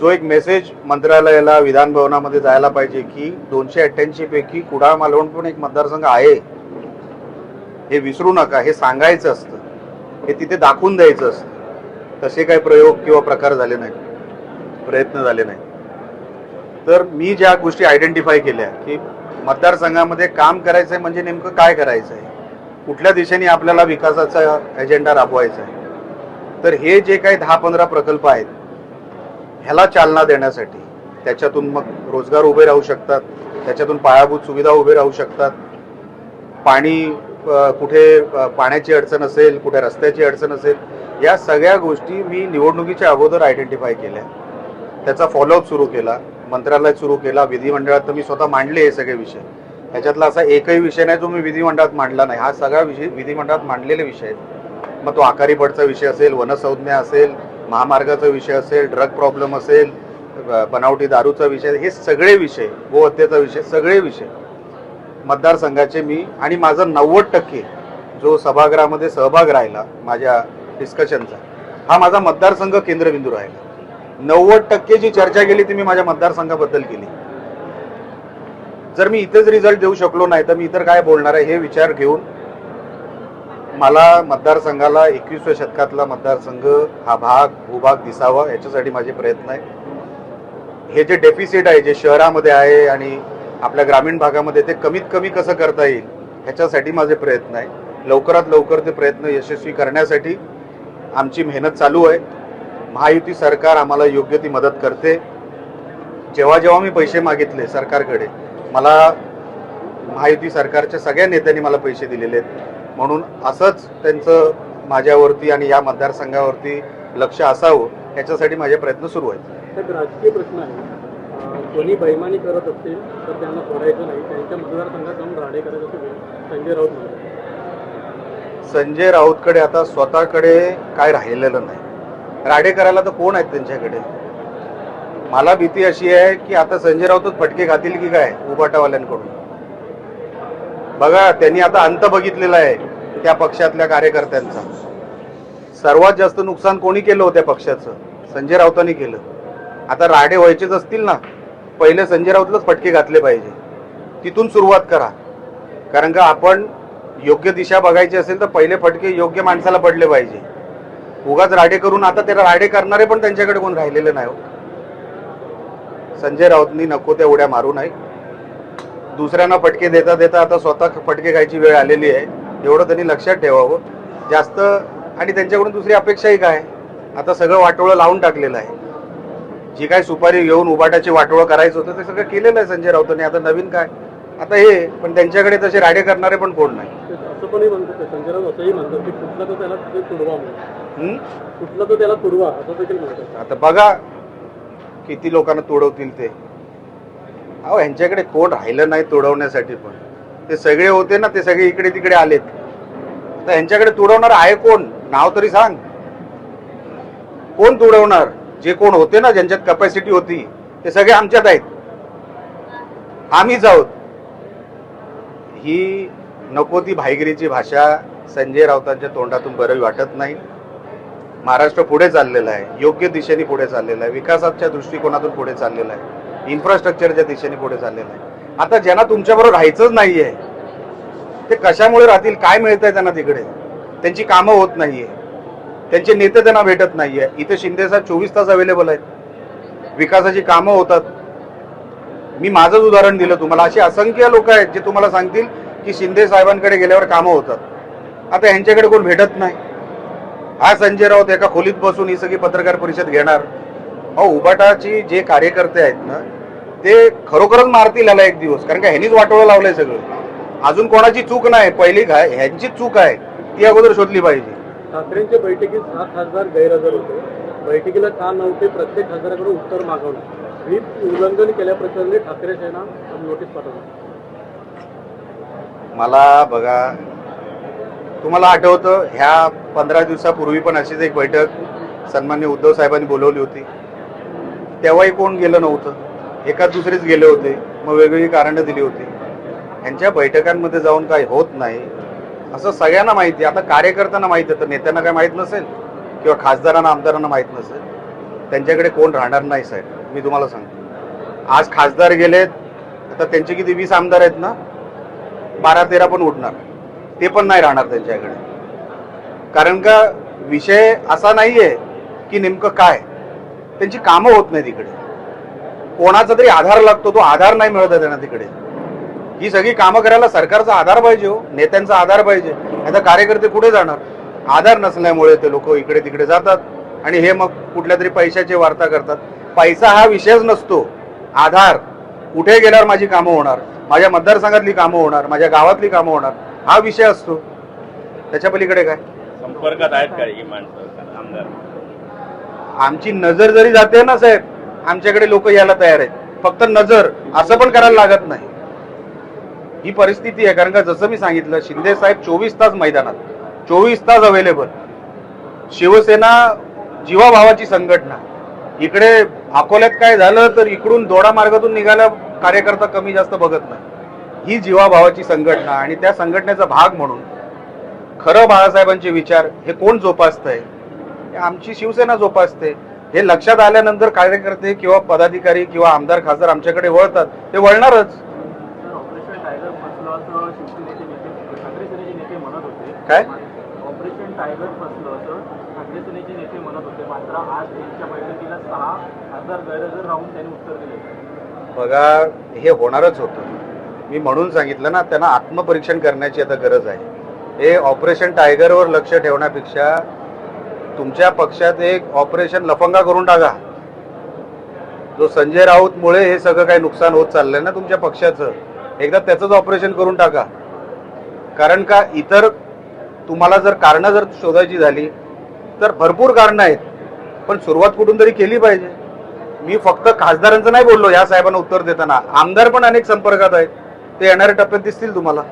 जो एक मेसेज मंत्रालयाला विधान भवनामध्ये जायला पाहिजे की 288 पैकी कुडाळ मालवण पण एक मतदारसंघ आहे, हे विसरू नका, हे सांगायचं असतं, हे तिथे दाखवून द्यायचं असतं. तसे काही प्रयोग किंवा प्रकार झाले नाहीत, प्रयत्न झाले नाही. तर मी ज्या गोष्टी आयडेंटिफाय केल्या की मतदारसंघामध्ये काम करायचंय म्हणजे नेमकं काय करायचं आहे, कुठल्या दिशेने आपल्याला विकासाचा एजेंडा राबवायचा आहे, तर हे जे काही 10-15 प्रकल्प आहेत ह्याला चालना देण्यासाठी, त्याच्यातून मग रोजगार उभे राहू शकतात, त्याच्यातून पायाभूत सुविधा उभे राहू शकतात, पाणी कुठे पाण्याची अडचण असेल, कुठे रस्त्याची अडचण असेल, या सगळ्या गोष्टी मी निवडणुकीच्या अगोदर आयडेंटिफाय केल्या. त्याचा फॉलोअप सुरू केला, मंत्रालयात सुरू केला, विधिमंडळात तर मी स्वतः मांडले हे सगळे विषय. ह्याच्यातला असा एकही विषय नाही जो मी विधिमंडळात मांडला नाही. हा सगळा विषय विधिमंडळात मांडलेले विषय आहेत. मग तो आकारी पडचा विषय असेल, वनसंज्ञा असेल, महामार्गाचा विषय असेल, ड्रग प्रॉब्लेम असेल, बनावटी दारूचा विषय, हे सगळे विषय, गोहत्येचा विषय, सगळे विषय मतदारसंघाचे मी आणि माझा 90% जो सभागृहामध्ये सहभाग राहिला माझ्या डिस्कशनचा, हा माझा मतदारसंघ केंद्रबिंदू राहिला. 90% जी चर्चा केली ती मी माझ्या मतदारसंघाबद्दल केली. जर मी इथेच रिझल्ट देऊ शकलो नाही तर मी इतर काय बोलणार आहे, हे विचार घेऊन मला मतदारसंघाला 21व्या शतकातला मतदारसंघ हा भूभाग दिसावा, याच्यासाठी माझे प्रयत्न आहे. हे जे डेफिसिट आहे, जे शहरामध्ये आहे आणि आपल्या ग्रामीण भागामध्ये, ते कमीत कमी कसं करता येईल ह्याच्यासाठी माझे प्रयत्न आहे. लवकरात लवकर ते प्रयत्न यशस्वी करण्यासाठी आमची मेहनत चालू आहे. महायुती सरकार आम्हाला योग्य ती मदत करते. जेव्हा जेव्हा मी पैसे मागितले सरकारकडे, मला महायुती सरकारच्या सगळ्या नेत्यांनी मला पैसे दिलेले आहेत. म्हणून असंच त्यांचं माझ्यावरती आणि या मतदारसंघावरती लक्ष असावं, याच्यासाठी माझे प्रयत्न सुरू आहेत. एक राजकीय प्रश्न आहे, कोणी बैमानी करत असतील तर त्यांना सोडायचं नाही, त्यांच्या मतदारसंघात जाऊन राडे करायचं असं संजय राऊत म्हणतात. संजय राऊतकडे आता स्वतःकडे काय राहिलेलं नाही. राडे करायला तर कोण आहेत त्यांच्याकडे? मला भीती अशी आहे की आता संजय राऊतच फटके खातील की काय उबाटावाल्यांकडून. बघा, त्यांनी आता अंत बघितलेला आहे त्या पक्षातल्या कार्यकर्त्यांचा. सर्वात जास्त नुकसान कोणी केलं होतं पक्षाचं? संजय राऊतांनी केलं. आता राडे व्हायचेच असतील ना, पहिले संजय राऊतलाच फटके घातले पाहिजे, तिथून सुरुवात करा. कारण का आपण योग्य दिशा बघायची असेल तर पहिले फटके योग्य माणसाला पडले पाहिजे. उगाच राडे करून आता त्याला राडे करणारे पण त्यांच्याकडे कोण राहिलेले नाही हो. संजय राऊतनी नको त्या उड्या मारू नये. दुसऱ्यांना फटके देता देता आता स्वतः फटके खायची वेळ आलेली आहे, एवढं त्यांनी लक्षात ठेवावं. जास्त आणि त्यांच्याकडून दुसरी अपेक्षाही काय, आता सगळं वाटोळं लावून टाकलेलं आहे. जी काय सुपारी घेऊन उबाटाची वाटोळं करायचं होतं ते सगळं केलेलं आहे संजय राऊतांनी. आता नवीन काय, आता हे पण त्यांच्याकडे तसे राडे करणारे पण कोण नाही. असं पण म्हणतात संजय राऊत, असंही म्हणतात की कुठला तर त्याला तुडवा म्हणून, कुठला तर त्याला तुडवा असं देखील म्हणतात. आता बघा किती लोकांना तोडवतील ते. अहो, ह्यांच्याकडे कोण राहिलं नाही तोडवण्यासाठी. पण ते सगळे होते ना, ते सगळे इकडे तिकडे आलेत. तर ह्यांच्याकडे तोडवणार आहे कोण? नाव तरी सांग. कोण तोडवणार? जे कोण होते ना, ज्यांच्यात कॅपॅसिटी होती, ते सगळे आमच्यात आहेत, आम्हीच आहोत. ही नको ती भाईगिरीची भाषा संजय राऊतांच्या तोंडातून बरं वाटत नाही. महाराष्ट्र पुढे चाललेला आहे, योग्य दिशेने पुढे चाललेला आहे, विकासाच्या दृष्टिकोनातून पुढे चाललेला आहे, इन्फ्रास्ट्रक्चरच्या दिशेने पुढे चाललेला आहे. आता ज्यांना तुमच्याबरोबर राहायचंच नाहीये ते कशामुळे राहतील? काय मिळतंय त्यांना तिकडे? त्यांची कामं होत नाहीये, त्यांचे नेते त्यांना भेटत नाहीये. इथे शिंदे साहेब 24 तास अवेलेबल आहेत, विकासाची कामं होतात. मी माझंच उदाहरण दिलं तुम्हाला. असे असंख्य लोक आहेत जे तुम्हाला सांगतील की शिंदे साहेबांकडे गेल्यावर कामं होतात. आता ह्यांच्याकडे कोण भेटत नाही. हा संजय राऊत एका खोलीत बसून ही सगळी पत्रकार परिषद घेणार. अहो, उबाटाची जे कार्यकर्ते आहेत ना, ते खरोखरच मारतील याला एक दिवस. कारण का ह्यांनीच वाटोळं लावलंय सगळं. अजून कोणाची चूक नाही, पहिली ह्यांचीच चूक आहे, ती अगोदर शोधली पाहिजे. ठाकरेंच्या बैठकीत 7 खासदार गैरहजर होते. बैठकीला का नव्हते, प्रत्येक खासदाराकडून उत्तर मागवलं. व्हीप उल्लंघन केल्याप्रकरणी ठाकरे सेना नोटीस पाठवली. मला बघा, तुम्हाला आठवतं ह्या 15 दिवसापूर्वी पण अशीच एक बैठक सन्मान्य उद्धव साहेबांनी बोलवली होती. तेव्हाही कोण गेलं नव्हतं, एकाच दुसरेच गेले होते, मग वेगवेगळी कारणं दिली होती. ह्यांच्या बैठकांमध्ये जाऊन काही होत नाही असं सगळ्यांना माहिती. आता कार्यकर्त्यांना माहिती आहे, तर नेत्यांना काय माहीत नसेल किंवा खासदारांना आमदारांना माहीत नसेल. त्यांच्याकडे कोण राहणार नाही साहेब. मी तुम्हाला सांगतो, आज खासदार गेलेत, आता त्यांचे किती 20 आमदार आहेत ना, 12-13 पण उठणार, ते पण नाही राहणार त्यांच्याकडे. कारण का विषय असा नाहीये की नेमकं काय, त्यांची कामं होत नाही तिकडे. कोणाचा तरी आधार लागतो, तो आधार नाही मिळत आहे त्यांना तिकडे. ही सगळी कामं करायला सरकारचा आधार पाहिजे हो, नेत्यांचा आधार पाहिजे. आता कार्यकर्ते कुठे जाणार? आधार नसल्यामुळे ते लोक इकडे तिकडे जातात आणि हे मग कुठल्या तरी पैशाची वार्ता करतात. पैसा हा विषयच नसतो, आधार. कुठे गेल्यावर माझी कामं होणार, माझ्या मतदारसंघातली कामं होणार, माझ्या गावातली कामं होणार, हा विषय असतो. त्याच्या पलीकडे काय? संपर्कात आहेत का ही माणसं आमदार? आमची नजर जरी जाते ना साहेब, आमच्याकडे लोक यायला तयार आहेत. फक्त नजर, असं पण करायला लागत नाही. ही परिस्थिती आहे. कारण का जसं मी सांगितलं, शिंदे साहेब 24 तास मैदानात, 24 तास अवेलेबल. शिवसेना जीवाभावाची संघटना. इकडे अकोल्यात काय झालं तर इकडून दोडा मार्गातून निघायला कार्यकर्ता कमी जास्त बघत नाही. ही जीवाभावाची संघटना आणि त्या संघटनेचा भाग म्हणून खरं बाळासाहेबांचे विचार हे कोण जोपासतंय? हे आमची शिवसेना जोपासते. हे लक्षात आल्यानंतर कार्यकर्ते किंवा पदाधिकारी किंवा आमदार खासदार आमच्याकडे वळतात. ते वळणारच. ऑपरेशन टायगर फसलं असं शिवसेनेचे नेते, ठाकरे सेनेचे नेते म्हणत होते. काय? ऑपरेशन टायगर फसलं असं ठाकरे सेनेचे नेते म्हणत होते. मात्र आज त्यांच्या बैठकीला 6 खासदार गैरहजर राहून त्यांनी उत्तर दिले. बघा, हे होणारच होतं. मी म्हणून सांगितलं ना, त्यांना आत्मपरीक्षण करण्याची आता गरज आहे. हे ऑपरेशन टायगरवर लक्ष ठेवण्यापेक्षा तुमच्या पक्षात एक ऑपरेशन लफंगा करून टाका. जो संजय राऊतमुळे हे सगळं काही नुकसान होत चाललंय ना तुमच्या पक्षाचं, एकदा त्याचंच ऑपरेशन करून टाका. कारण का इतर तुम्हाला जर कारणं जर शोधायची झाली तर भरपूर कारणं आहेत, पण सुरुवात कुठून तरी केली पाहिजे. मी फक्त खासदारांचं नाही बोललो या साहेबांना उत्तर देताना, आमदार पण अनेक संपर्कात आहेत. ते येणाऱ्या टप्प्यात दिसतील तुम्हाला.